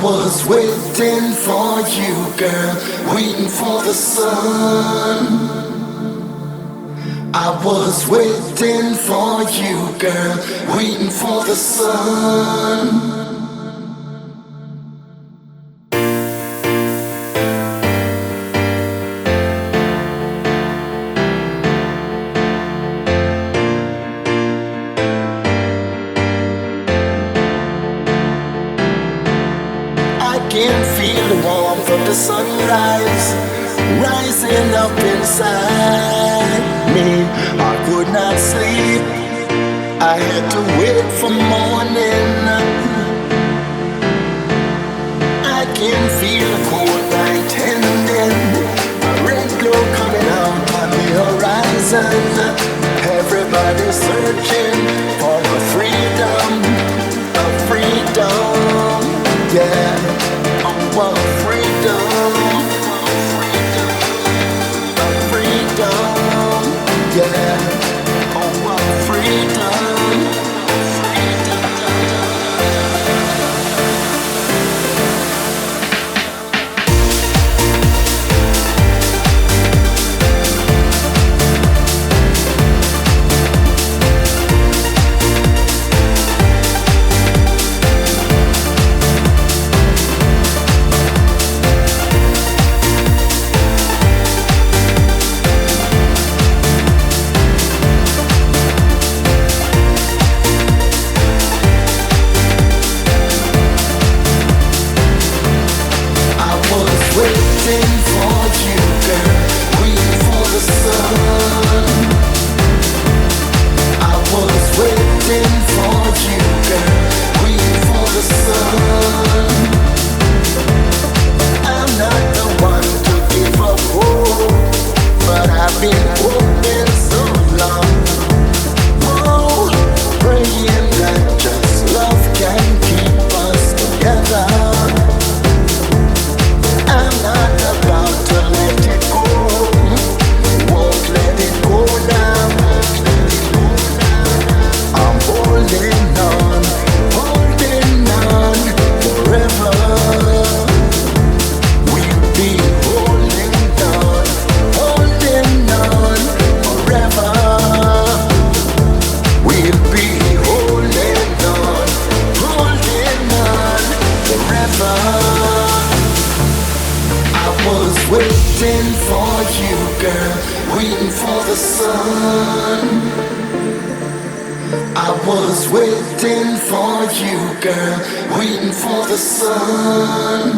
was waiting for you, girl, waiting for the sun. I was waiting for you, girl, waiting for the sun. I can feel the warmth of the sunrise rising up inside me. I could not sleep, I had to wait for morning. I can feel the cold night ending, a red glow coming out on the horizon. Everybody's searching for a freedom, yeah. I want freedom, yeah. I want freedom. Waiting for you, girl, waiting for the sun. I was waiting for you, girl, waiting for the sun. I'm not the one to give up hope, but I've been hoping so long. Oh, praying that just love can keep us together. I'm not about to let it go, won't let it go now. I'm holding on forever. We'll be holding on forever. We'll be holding on forever. I was waiting for you, girl, waiting for the sun. I was waiting for you, girl, waiting for the sun.